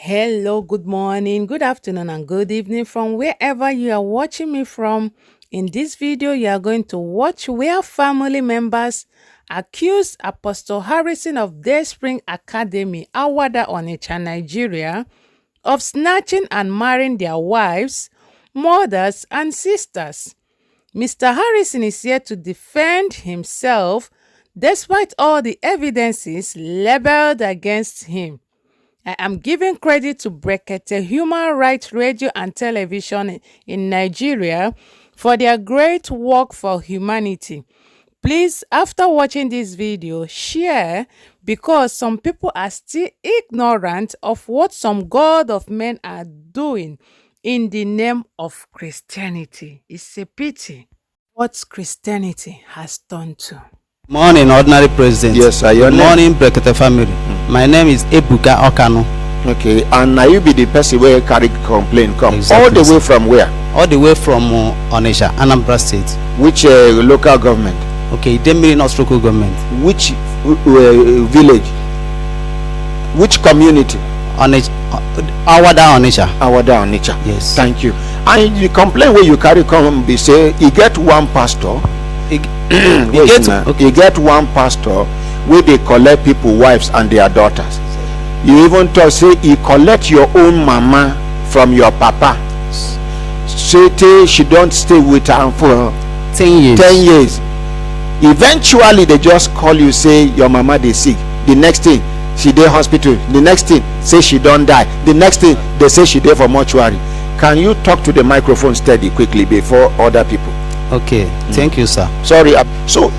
Hello, good morning, good afternoon, and good evening from wherever you are watching me from. In this video, you are going to watch where family members accused Apostle Harrison of DAYSPRING Academy, Awada, Onitsha, Nigeria, of snatching and marrying their wives, mothers, and sisters. Mr. Harrison is here to defend himself despite all the evidences labeled against him. I am giving credit to Brekete Human Rights Radio and Television in Nigeria for their great work for humanity. Please, after watching this video, share because some people are still ignorant of what some God of men are doing in the name of Christianity. It's a pity what Christianity has done to. Morning, ordinary president. Yes, sir. Your name? Morning, Brekete family. My name is Ebuka Okano. Okay, and now you be the person where carry complaint come Exactly. all the way from where? All the way from Onitsha, Anambra State. Which local government? Okay, Deepening local government. Which village? Which community? Awada Onitsha. Awada Onitsha. Yes. Thank you. And the complaint where you carry come be say you get one pastor. You get one pastor where they collect people wives and their daughters. You even talk say he collect your own mama from your papa. Say she don't stay with her for 10 years. 10 years. Eventually they just call you say your mama they sick. The next thing she dey hospital. The next thing say she don't die. The next thing they say she dey for mortuary. Can you talk to the microphone steady quickly before other people? Okay, thank you, sir. Sorry. So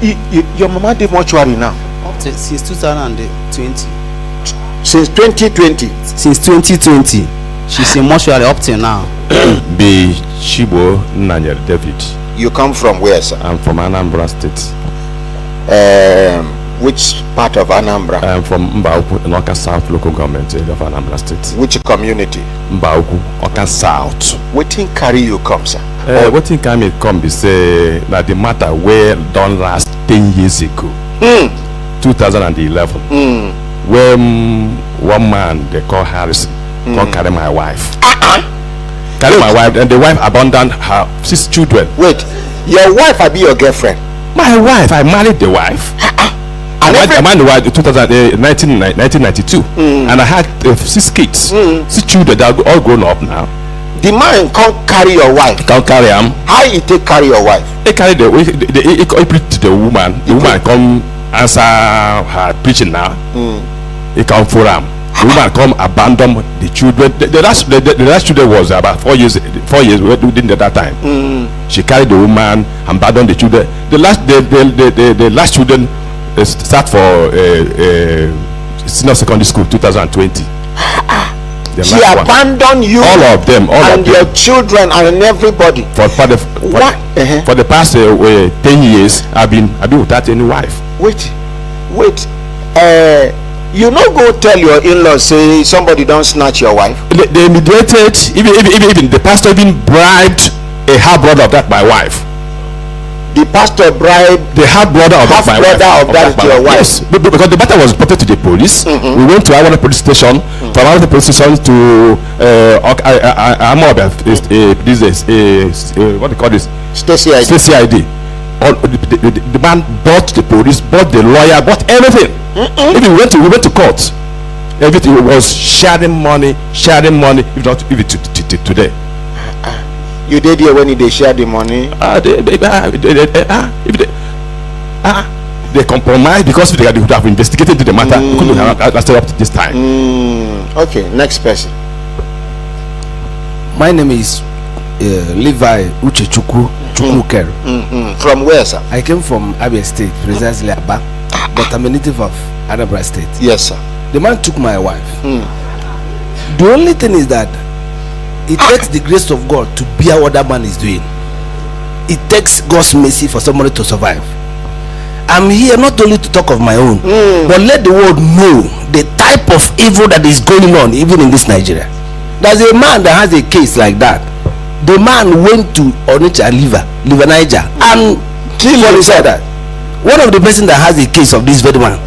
your mama dey mortuary now? Since 2020. Since 2020. Since 2020. She's in mortuary up till now. Be Shibo Nanyel David. You come from where, sir? I'm from Anambra State. Which part of Anambra? I'm from Mbauku, Oka South local government area of Anambra State. Which community? Mbauku, Oka South. Wetin carry you come, sir? Wetin carry me come be say that the matter where don't last 10 years ago. 2011. When one man they call Harrison come carry my wife. Carry my wife, and the wife abandoned her 6 children. Wait, your wife I be your girlfriend? My wife, I married the wife. I married the wife in 1992, and I had 6 kids, 6 children that are all grown up now. The man can't carry your wife. Can't carry him. How he take carry your wife? He carry he preach to the woman. The woman come answer her preaching now. He come for him. The woman come abandon the children. The last children was about 4 years. 4 years within that time. She carried the woman, abandoned the children. The last children start for senior secondary school 2020. She abandoned you, all of them, and your children and everybody. For the past 10 years, I've been without any wife. Wait. You no go tell your in-laws say somebody don't snatch your wife. They mediated. Even the pastor even bribed a half brother of that my wife. The pastor bribed the half brother of that your wife. Yes, because the matter was reported to the police. We went to our police station. From our police station to what they call this? Stacy ID. The man bought the police, bought the lawyer, bought everything. Even we went to court. Everything was sharing money. If not, even today. You did here when they share the money? They compromised because they would have investigated into the matter. We couldn't have lasted up to this time. Okay, next person. My name is Levi Uchechukwu Chukwuker. From where, sir? I came from Abia State, precisely Aba, but I'm a native of Anambra State. Yes, sir. The man took my wife. The only thing is that it takes the grace of God to bear what that man is doing. It takes God's mercy for somebody to survive. I'm here not only to talk of my own, but let the world know the type of evil that is going on even in this Nigeria. There's a man that has a case like that. The man went to Onitsha Nigeria and killed inside that. One of the person that has a case of this very man,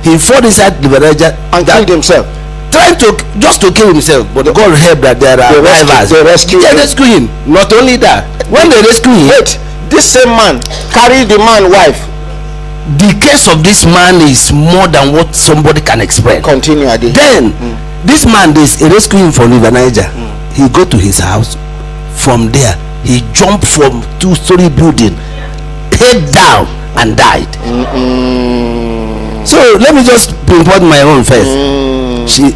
he fought inside Nigeria and killed himself. trying to just to kill himself, but God help that there are drivers. They rescue him. Not only that, when they rescue him, wait, this same man carried the man's wife. The case of this man is more than what somebody can explain. Continue, Adi. Then this man, they rescue him from River Niger. He go to his house. From there, he jumped from 2-story building, head down, and died. So let me just pinpoint my own first.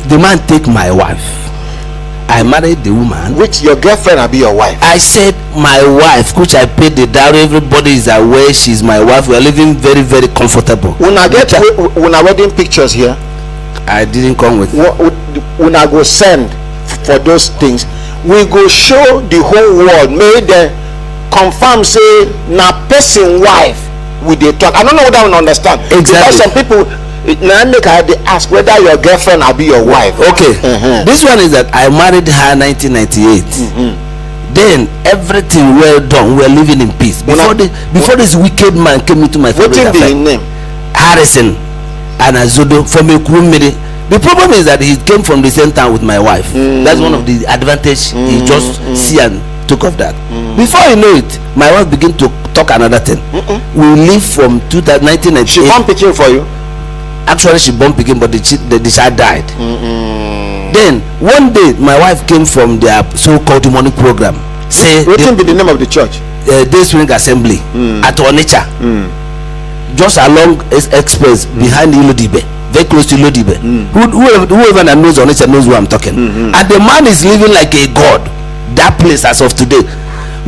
The man take my wife. I married the woman. Which your girlfriend will be your wife? I said my wife, which I paid the dowry. Everybody is aware she's my wife. We are living very, very comfortable. When I get wedding pictures here, I didn't come with. When I go send for those things, we go show the whole world. May they confirm say na person wife we dey talk. I don't know whether I understand. Exactly. Because some people now make her they ask whether your girlfriend will be your wife. Okay. This one is that I married her 1998. Then everything well done. We're living in peace. Before this wicked man came into my family. What's his name? Harrison Anazodo from Ekumiri. The problem is that he came from the same town with my wife. That's one of the advantage. He just see and took off that. Before you know it, my wife began to talk another thing. We live from 1998. She born picking for you? Actually, she born picking, but the child died. Then one day, my wife came from their so-called demonic program. Say, what will be the name of the church? DAYSPRING Assembly at Onitsha. Just along express behind Ilodibe. Very close to Lodibe. Whoever that knows Onitsha knows who I'm talking. And the man is living like a god. That place as of today.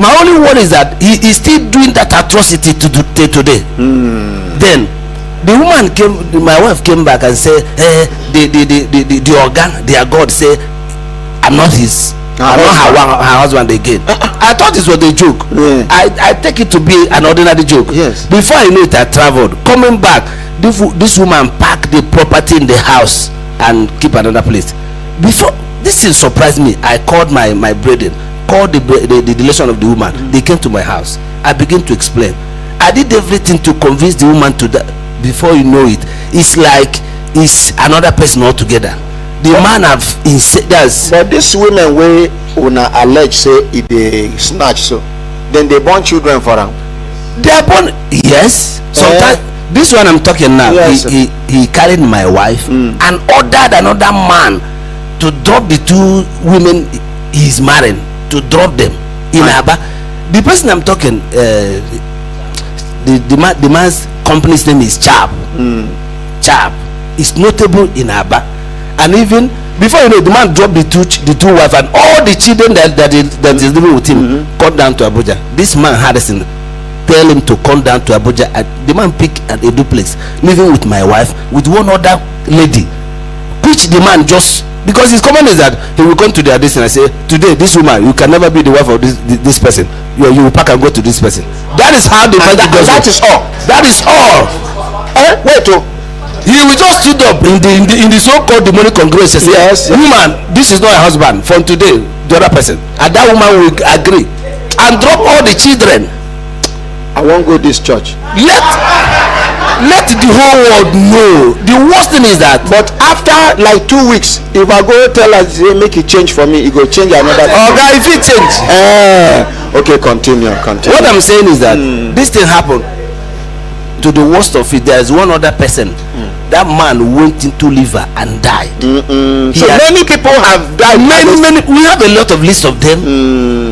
My only worry is that he is still doing that atrocity to today. Then the woman came, my wife came back and said, the organ, their God say, I'm not his. I'm not her husband again. I thought this was a joke. I take it to be an ordinary joke. Yes. Before I know it, I traveled. Coming back, this woman packed the property in the house and keep another place. Before this thing surprised me, I called my brethren, called the relation of the woman. They came to my house. I began to explain. I did everything to convince the woman to that. Before you know it, it's like it's another person altogether. The man have that's. But these women wey una allege say it they snatch, so then they born children for them. They are born, yes. Sometimes this one I'm talking now. Yes, he carried my wife and ordered another man to drop the two women he's marrying, to drop them in Aba. The person I'm talking, the man's company's name is Chab. Chab is notable in Aba, and even before you know, the man dropped the two wives and all the children that is living with him. Come down to Abuja. This man Harrison tell him to come down to Abuja. The man pick a duplex, living with my wife with one other lady, which the man just, because his comment is that he will come to their destiny and say, today this woman, you can never be the wife of this person. You will pack and go to this person. That is how the man does. That is all. That is all. Wait, he will just stood up in the so-called demonic congregation. Yes, woman, this is not a husband. From today, the other person, and that woman will agree and drop all the children. I won't go this church. Let the whole world know. The worst thing is that. But after like 2 weeks, if I go tell her, say make it change for me, it go change another. Okay, if it change. Okay, continue. What I'm saying is that this thing happened. To the worst of it, there is one other person. That man went into liver and died. So many people have died. Many. We have a lot of lists of them.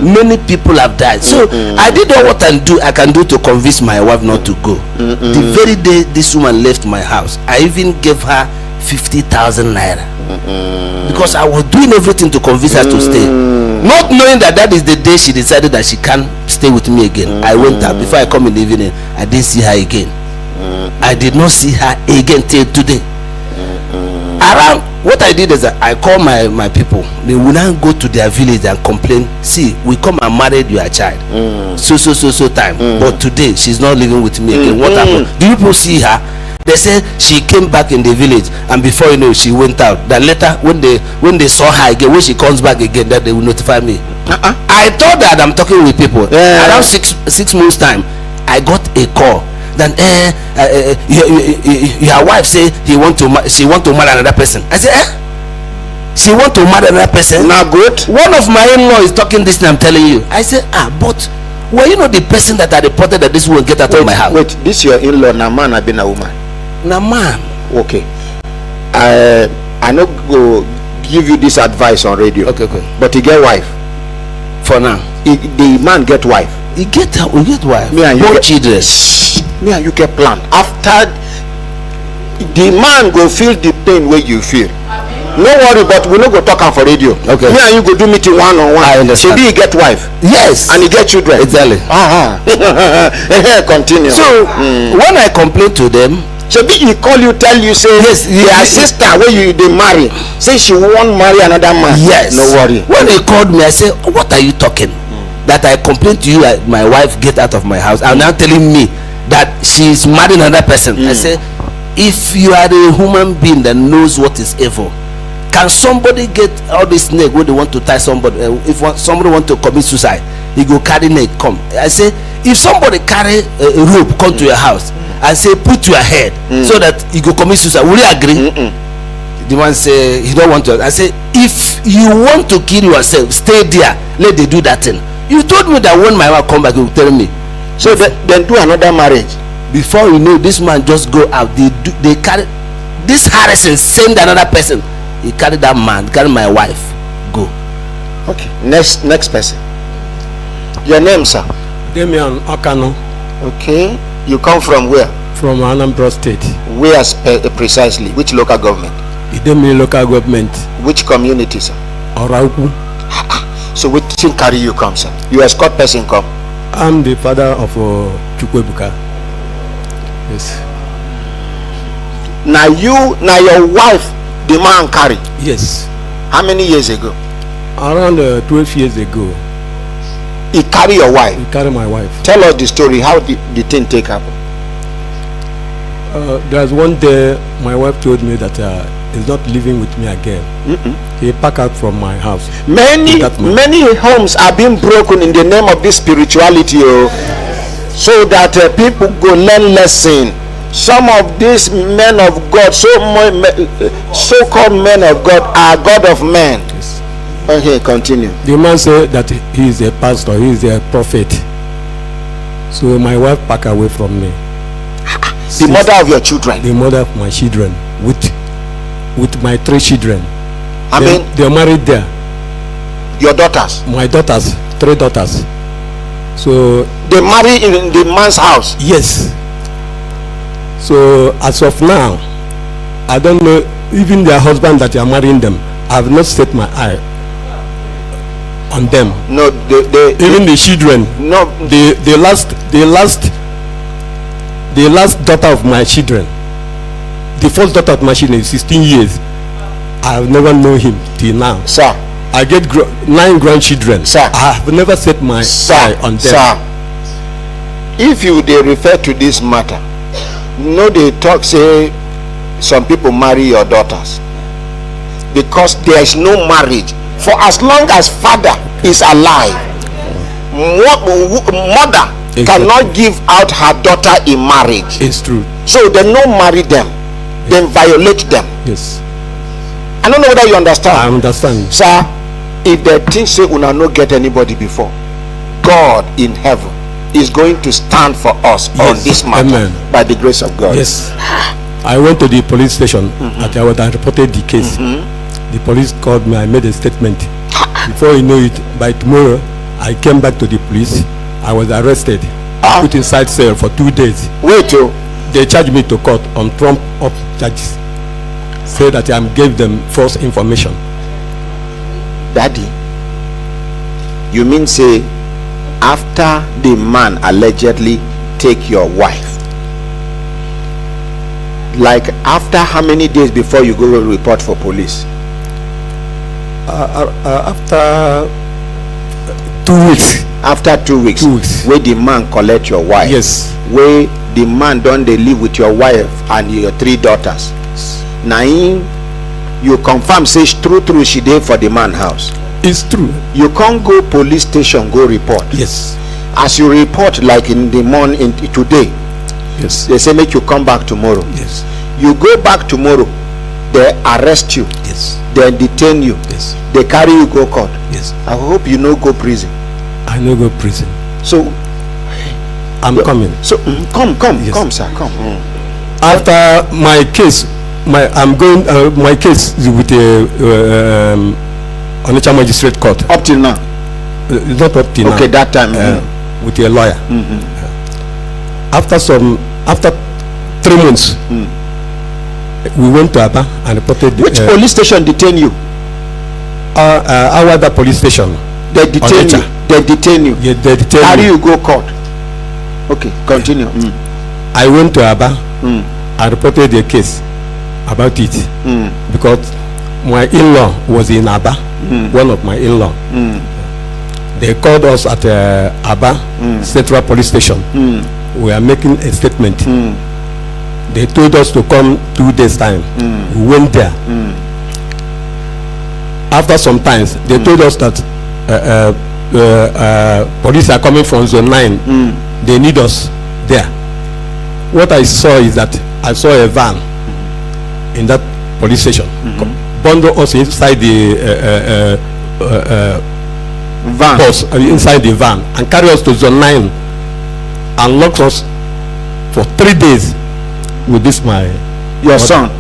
Many people have died. So I did all what I can do to convince my wife not to go. The very day this woman left my house, I even gave her 50,000 naira because I was doing everything to convince her to stay, not knowing that is the day she decided that she can't stay with me again. I went out. Before I come in the evening, I didn't see her again. I did not see her again till today. Around what I did is that I called my people. They will now go to their village and complain. See, we come and married your child. So time. But today she's not living with me again. What happened? Do you people see her? They say she came back in the village, and before you know, she went out. That later, when they saw her again, when she comes back again, that they will notify me. I thought that I'm talking with people. Around six months time, I got a call. Then your wife say she want to marry another person. I said, she want to marry another person. Now good. One of my in-law is talking this thing, I'm telling you. I said, but well, you know the person that I reported that this will get out of my house. Wait, this your in-law, na man, I been a woman. Na man. Okay. I no go give you this advice on radio. Okay. But he get wife. For now. The man get wife. He get wife. Me and you both children. Me and you get plan. After the man go feel the pain where you feel. No worry, but we no go talk am for radio. Okay. Me and you go do meeting one on one. I understand. Shebi he get wife. Yes. And he get children. Exactly. Continue. So when I complain to them, Shebi he call you, tell you, say yes, your sister where you they marry, say she won't marry another man. Yes. No worry. When they called me, I said, what are you talking? That I complained to you that my wife get out of my house, and now telling me that she's marrying another person. I say, if you are a human being that knows what is evil, can somebody get all this snake when they want to tie somebody? If somebody want to commit suicide, he go carry neck come. I say, if somebody carry a rope come to your house and say put your head so that you go commit suicide, will you agree? The man say he don't want to. I say, if you want to kill yourself, stay there, let they do that thing. You told me that when my wife come back, you will tell me. So then do another marriage. Before you know, this man just go out. They carry this Harrison, send another person. He carry that man, carry my wife, go. Okay. Next person. Your name, sir? Damian Okano. Okay. You come from where? From Anambra State. Where precisely? Which local government? Idemili local government. Which community, sir? Orauku. So which thing carry you come, sir? You escort person come? I'm the father of Chukwebuka. Yes. Now your wife, the man carry? Yes. How many years ago? Around 12 years ago. He carry your wife? He carry my wife. Tell us the story. How did the thing take up? There's one day my wife told me that he's not living with me again. He packed out from my house. Many homes are being broken in the name of this spirituality, so that people go learn lesson. Some of these men of God, so-called men of God, are God of men. Yes. Okay, continue. The man said that he is a pastor, he is a prophet. So my wife packed away from me. The mother of your children? The mother of my children, with my 3 children. They're married there. Your daughters? My daughters, 3 daughters. So they marry in the man's house? Yes. So as of now, I don't know, even their husband that are marrying them, I have not set my eye on them. No, even the children. No, the last daughter of my children, the first daughter of my children is 16 years. I have never known him till now. Sir, I get 9 grandchildren. Sir, I have never set my eye on them. Sir, if you they refer to this matter, no, they talk say some people marry your daughters because there is no marriage. For as long as father is alive, mother cannot give out her daughter in marriage. It's true. So they no marry them, then violate them. Yes. I don't know whether you understand. I understand. Sir, if the thing say una no get anybody before, God in heaven is going to stand for us on this matter. Amen. By the grace of God. Yes. I went to the police station and I reported the case. The police called me. I made a statement. Before you know it, by tomorrow I came back to the police. I was arrested, put inside cell for 2 days. Wait, they charged me to court on trump up charges. Say that I gave them false information. Daddy, you mean say after the man allegedly take your wife, like after how many days before you go report for police? After 2 weeks. After 2 weeks. 2 weeks. Where the man collect your wife. Yes. Where the man don't they live with your wife and your 3 daughters. Now you confirm say true she dey for the man house. It's true. You can't go police station go report. Yes. As you report like in the morning today. Yes. They say make you come back tomorrow. Yes. You go back tomorrow. They arrest you. Yes. They detain you. Yes. They carry you go court. Yes. I hope you no go prison. I no go prison. So I'm coming. So come, Yes. come, sir, come. After my case, my case is with the Onitsha Magistrate Court. Up till now. Not up till now. Okay, that time. With a lawyer. After 3 months, we went to Aba and reported. Which police station detain you? Our police station. They detain Onitsha. you. They detain you. Yeah, they detain Carry me. you go court. Okay, continue. I went to Aba and reported a case about it because my in-law was in Aba. One of my in-law. They called us at Aba Central Police Station. We are making a statement. They told us to come 2 days time. We went there. After some times, they told us that police are coming from Zone 9. They need us there. What I saw is that I saw a van in that police station. Bundle us inside the Van. bus, inside the van, and carry us to Zone 9 and lock us for 3 days with this Your son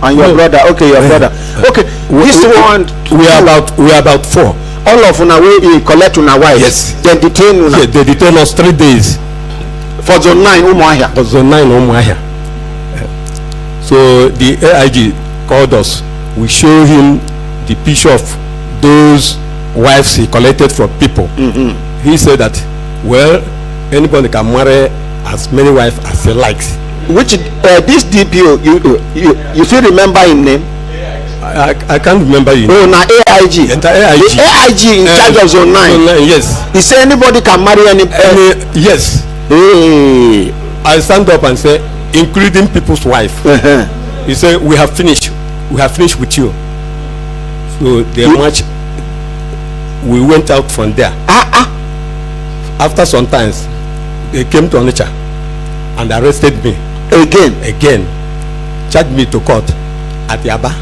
and your brother. Okay, your brother. Okay, this one. We are about 4. All of una wey you collect una wife. Yes. They detain una. Yeah, they detain us 3 days For Zone 9 Umuahia. for Zone 9 Umuahia. So the AIG called us. We show him the picture of those wives he collected from people. He said that, well, anybody can marry as many wives as he likes. Which this DPO you still remember his name? I can't remember you. Oh, na AIG. Enter AIG. The AIG in charge of Zone 9. Zone 9, yes. He said anybody can marry any. Yes. Hey. I stand up and say, including people's wife. He said, we have finished with you. So they march. We went out from there. After some times, they came to Onitsha and arrested me again, charged me to court at Yaba.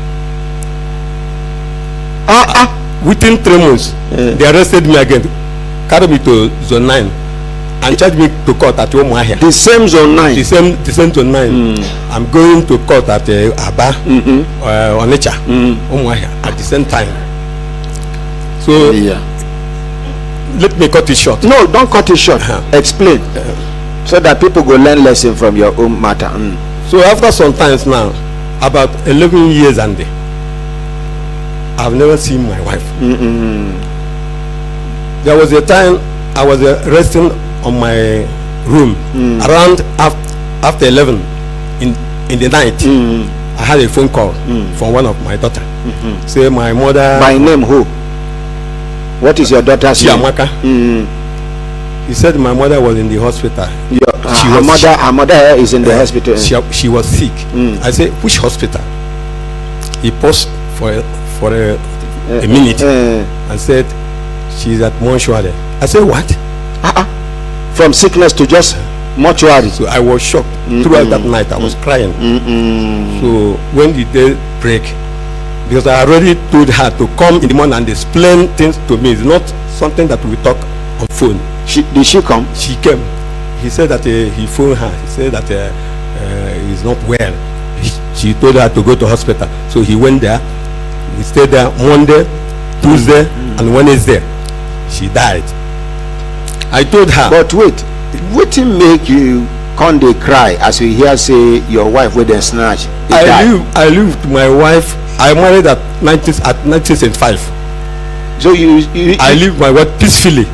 Within 3 months, they arrested me again, carried me to Zone 9 and charged me to court at Umuahia. The same Zone 9. The same Zone 9. I'm going to court at Aba, Onitsha, Umuahia at the same time. So let me cut it short. No, don't cut it short. Explain so that people go learn lesson from your own matter. So after some times now, about 11 years and I've never seen my wife. There was a time I was resting on my room around after 11 in the night. I had a phone call from one of my daughter. Say my mother. By name who? What is your daughter's name? Chiamaka. He said my mother was in the hospital. Her mother is in the hospital. She was sick. I said, which hospital? He paused for a minute and said, she's at mortuary. I said, what? From sickness to just mortuary. So I was shocked. Throughout that night I was crying. So when the day break, because I already told her to come in the morning and explain things to me. It's not something that we talk on phone. Did she come? She came. He said that he phoned her. He said that he's not well. She told her to go to hospital. So he went there. We stayed there Monday, Tuesday, and Wednesday. She died. I told her. But wait, what make you come dey cry as we hear say your wife wey dem snatch? I live with my wife. I married at 1975. So you I live my wife peacefully.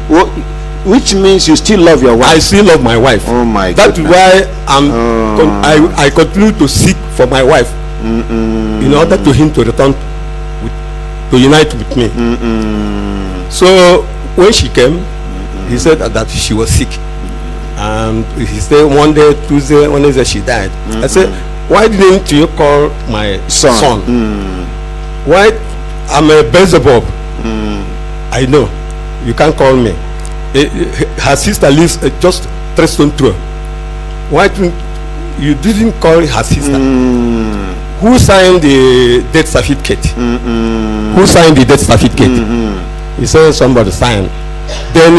Which means you still love your wife. I still love my wife. Oh my God. That's why I continue to seek for my wife in order to him to return to unite with me. So when she came, he said that she was sick, and he said one day, Tuesday, Wednesday she died. I said, why didn't you call my son? Why? I'm a Beelzebub. I know you can't call me. Her sister lives just 3 stones through. Why didn't you call her sister? who signed the death certificate? Who signed the death certificate? He said somebody signed. Then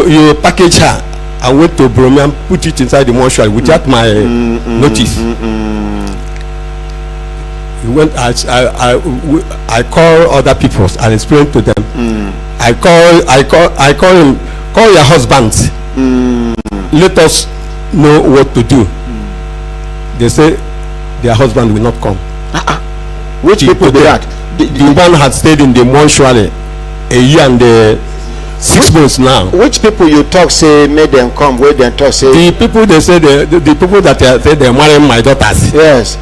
you package her and went to Bromia and put it inside the mortuary without my notice. He went. I call other people and explain to them. I call him. Call your husbands. Let us know what to do. They say their husband will not come. Which people did that? The man had stayed in the mortuary a year and 6 months now. Which people you talk say made them come? Where them talk say? The people they say the people that say they're marrying my daughters. Yes.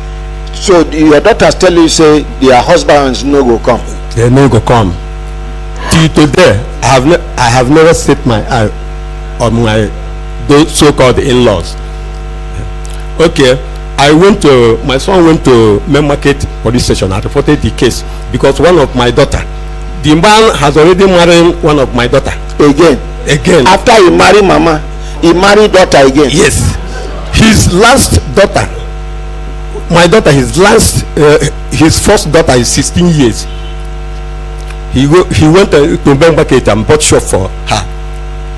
So your daughters tell you say their husbands no go come. They no go come. Till today, I have never set my eye on my those so-called in-laws. Okay, my son went to Main Market police station. I reported the case because one of my daughter, the man has already married one of my daughter. Again. After he married mama, he married daughter again. Yes. His last daughter, my daughter, his first daughter is 16 years. He went to Main Market and bought shop for her.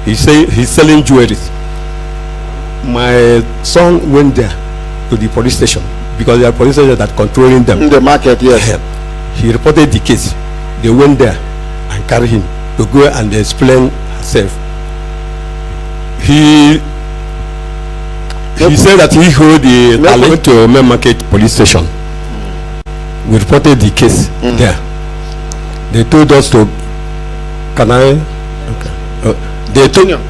He say he's selling jewelry. My son went there to the police station because there are police stations that controlling them. In the market, yes. He reported the case. They went there and carried him to go and explain herself. He said that he went to Main Market police station. We reported the case there. They told us to. Can I? Okay.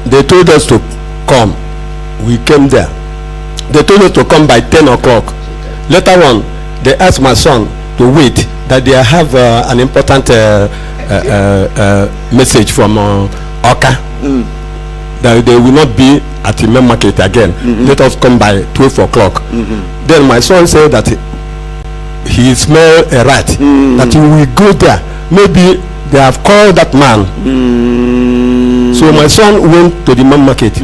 They told us to come. We came there. They told us to come by 10 o'clock. Later on, they asked my son to wait, that they have an important message from Oka, that they will not be at the Main Market again. Let us come by 12 o'clock. Then my son said that he smelled a rat, that he will go there. Maybe they have called that man. So my son went to the Main Market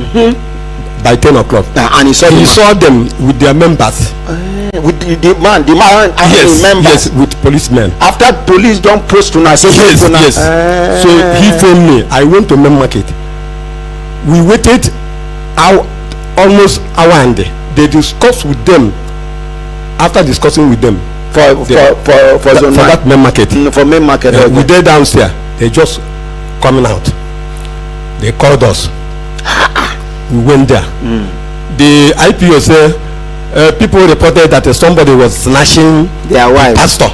by 10 o'clock. And he saw them with their members. With the man yes, members. Yes, with policemen. After police don't post to us. Yes. So he phoned me. I went to Main Market. We waited almost hour and they discussed with them. After discussing with them for that Main Market. For Main Market. We there downstairs. They just coming out. They called us. We went there. The IPO said people reported that somebody was snatching their wife, pastor,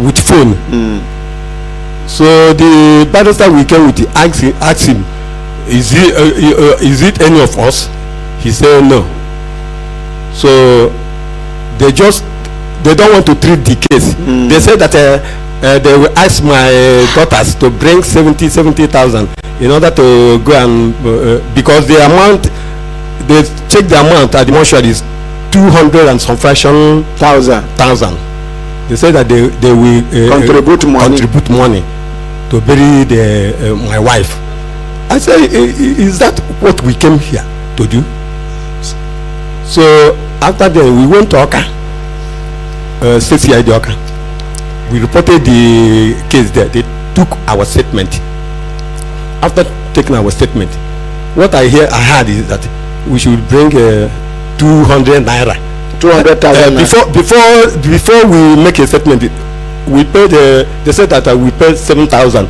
with phone. So the barrister we came with asked him, is it any of us? He said no. So they don't want to treat the case. They said that they will ask my daughters to bring 70,000 in order to go and because the amount they check the amount at the mortuary is 200 and some fraction thousand. They say that they will contribute money to bury my wife. I say, is that what we came here to do? So after that we went to Oka, CCID Oka. We reported the case there. They took our statement. After taking our statement, what I heard is that we should bring 200 naira. 200,000. Before we make a statement, we paid. They said that we paid 7,000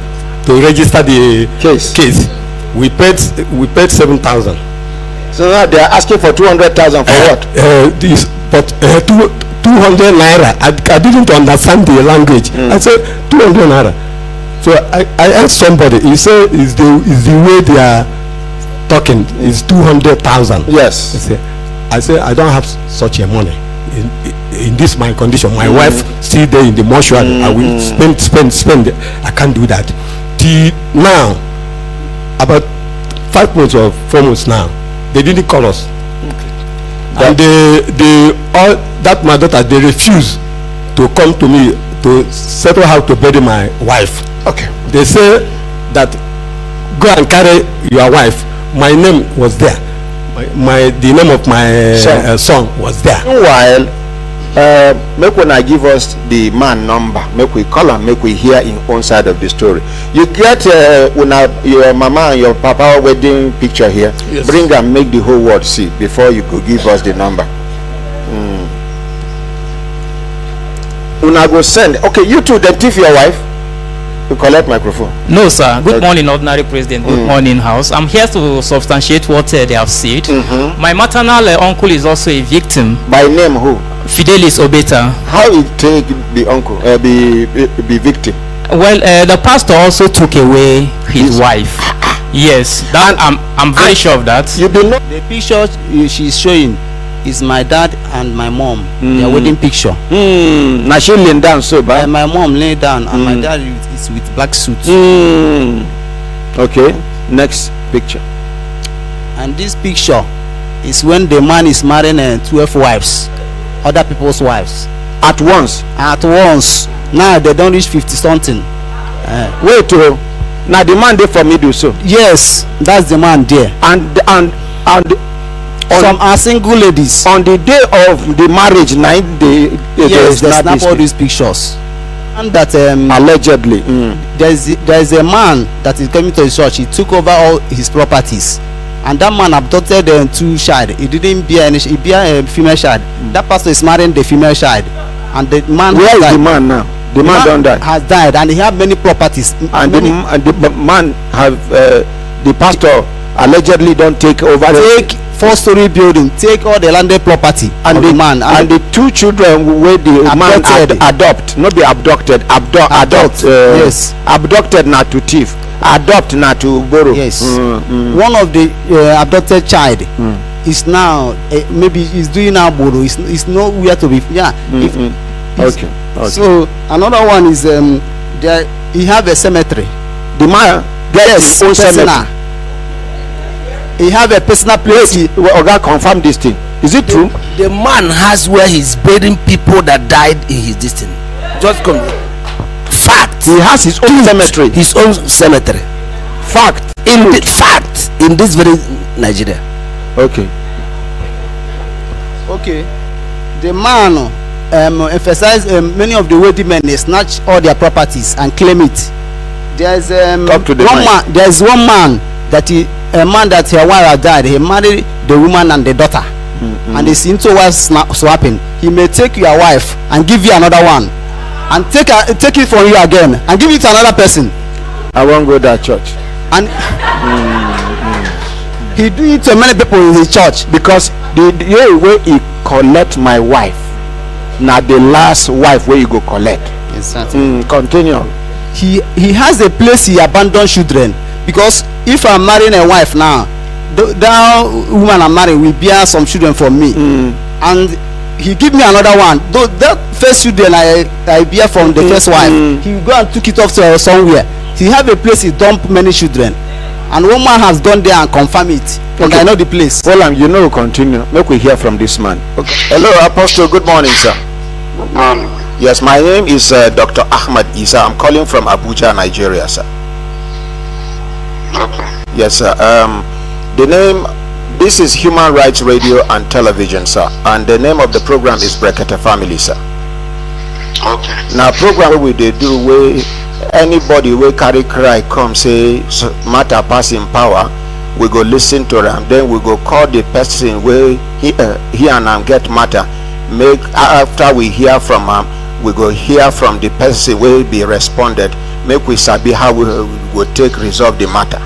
to register the case. We paid 7,000. So now they are asking for 200,000 for what? 200 naira. I didn't understand the language. I said 200 naira. So I asked somebody. He said, "Is the way they are talking is 200,000?" Yes. I said, "I don't have such a money in this my condition. My wife still there in the mortuary. I will spend. I can't do that." Till now, about 5 months or 4 months now, they didn't call us. And that my daughter, they refuse to come to me to settle how to bury my wife. Okay. They say that go and carry your wife. My name was there. The name of my son was there. While Make when I give us the man number, make we call him, make we hear in one side of the story. You get your mama and your papa wedding picture here. Yes. Bring and make the whole world see before you could give us the number. Una go send. Okay, you two then thief your wife. You collect microphone. No, sir. Good morning, ordinary president. Good morning, house. I'm here to substantiate what they have said. My maternal uncle is also a victim. By name who? Fidelis Obeta. How he take the uncle be victim? Well, the pastor also took away his wife. Yes, that I'm very sure of that. You do not. The picture she's showing is my dad and my mom. Their wedding picture. Now she laying down so bad. And my mom lay down and my dad is with black suit. Okay, next picture. And this picture is when the man is marrying 12 wives, other people's wives. At once. At once. Now they don't reach 50 something. Wait, now the man there for me do so. Yes, that's the man there. And some are single ladies. On the day of the marriage night, they snap all these pictures. And that allegedly, there is a man that is coming to the church. He took over all his properties, and that man abducted 2 child. He didn't bear any. He bear a female child. That pastor is marrying the female child, and the man. Where is the man now? The man don't die. Has died, and he had many properties. And the man have the pastor allegedly don't take over. Take 4-story building, take all the landed property, and the man and the 2 children where the man adopt, not be abducted, adopt. Yes, abducted not to thief, adopt not to borrow. Yes. One of the abducted child is now maybe he's doing now borrow. It's nowhere to be. Yeah. Okay. So another one is there. He have a cemetery. The man gets his own cemetery. He have a personal place. Oga, confirm this thing. Is it true? The man has where he's burying people that died in his destiny. Just come. Fact. He has his own cemetery. His own cemetery. Fact. Fact in this very Nigeria. Okay. Okay. The man emphasize many of the wealthy men, they snatch all their properties and claim it. There's there's one man that a man that her wife died. He married the woman and the daughter, and he's into wife swapping. He may take your wife and give you another one, and take it from you again and give it to another person. I won't go to that church. And he do it to many people in his church, because the way he collect my wife, now the last wife where you go collect. Exactly. Continue. He has a place he abandoned children, because if I'm marrying a wife now, that woman I'm marrying will bear some children for me, and he give me another one. Though that first children I bear from the first wife, he will go and took it off to somewhere. He have a place he dump many children, and one man has gone there and confirm it. And I know the place. Well, you know, continue. Make we hear from this man. Okay. Hello, Apostle. Good morning, sir. Good morning. Yes, my name is Dr. Ahmad Isa. I'm calling from Abuja, Nigeria, sir. Okay. Yes, sir. The name, this is Human Rights Radio and Television, sir, and the name of the program is Brekete Family, sir. Okay. Now, program we they do where anybody will carry cry come say matter pass in power, we go listen to them, then we go call the person where he and am get matter. Make after we hear from him, we go hear from the person where be responded. Make we sabi how we will take resolve the matter.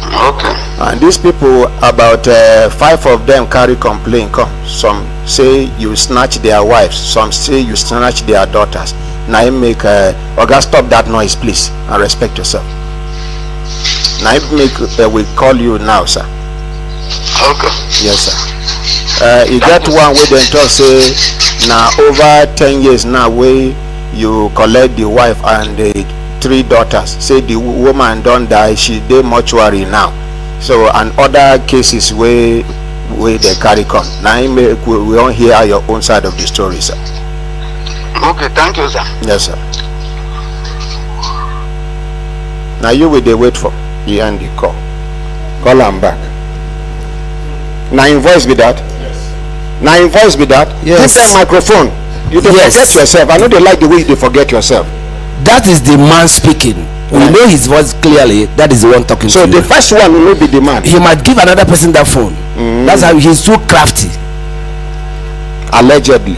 Okay. And these people, about 5 of them carry complaint come. Some say you snatch their wives, some say you snatch their daughters. Now you make Oga, stop that noise please and respect yourself. Now you make we call you now, sir. Okay. Yes, sir. You get one where they talk say now over 10 years now where you collect the wife and the 3 daughters. Say the woman don't die, she dey mortuary now. So and other cases where they carry come. Now you make we don't hear your own side of the story, sir. Okay, thank you, sir. Yes, sir. Now you will they wait for the end the call. Call him back. Now invoice be that? Yes. Now invoice be that? Yes. Give them microphone. You don't forget yourself. I know they like the way you forget yourself. That is the man speaking. We know his voice clearly. That is the one talking to you. So the first one will not be the man. He might give another person that phone. That's how he's too crafty. Allegedly.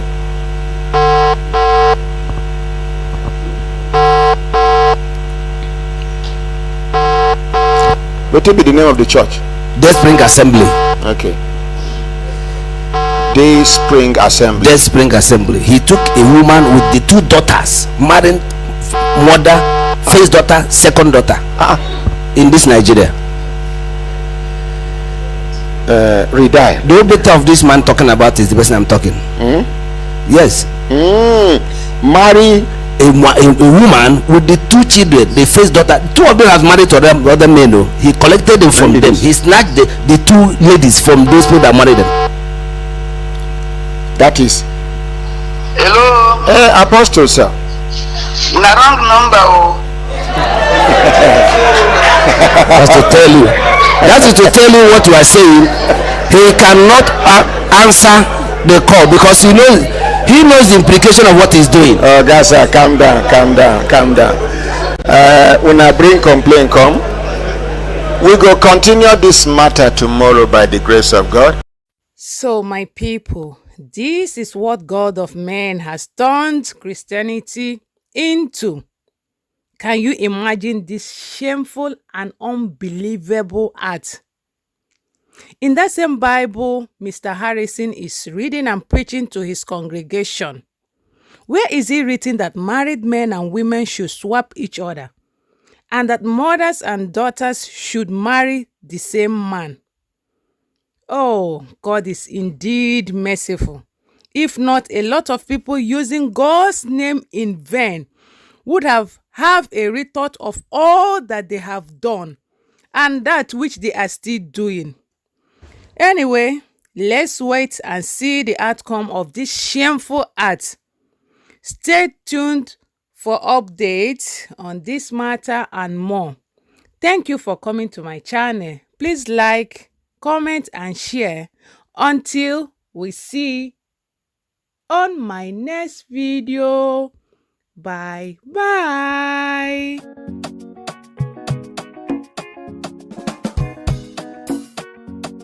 What will be the name of the church? DAYSPRING Assembly. Okay. DAYSPRING Assembly. DAYSPRING Assembly. He took a woman with the two daughters, married mother, first daughter, second daughter, in this Nigeria. Redie. The object of this man talking about is the person I'm talking. Yes. Marry a woman with the two children, the first daughter. Two of them have married to other men. No, he collected them from them. He snatched the two ladies from those people that married them. That is. Hello. Hey, Apostle, sir. Na wrong number. That's to tell you. That is to tell you what you are saying. He cannot answer the call because he knows the implication of what he's doing. Oh, guys, calm down. When I bring complaint, come. We go continue this matter tomorrow by the grace of God. So, my people, this is what God of man has turned Christianity into. Can you imagine this shameful and unbelievable act? In that same Bible, Mr. Harrison is reading and preaching to his congregation. Where is it written that married men and women should swap each other, and that mothers and daughters should marry the same man? Oh, God is indeed merciful. If not, a lot of people using God's name in vain would have a retort of all that they have done and that which they are still doing. Anyway, let's wait and see the outcome of this shameful act. Stay tuned for updates on this matter and more. Thank you for coming to my channel. Please like, comment and share. Until we see on my next video. Bye.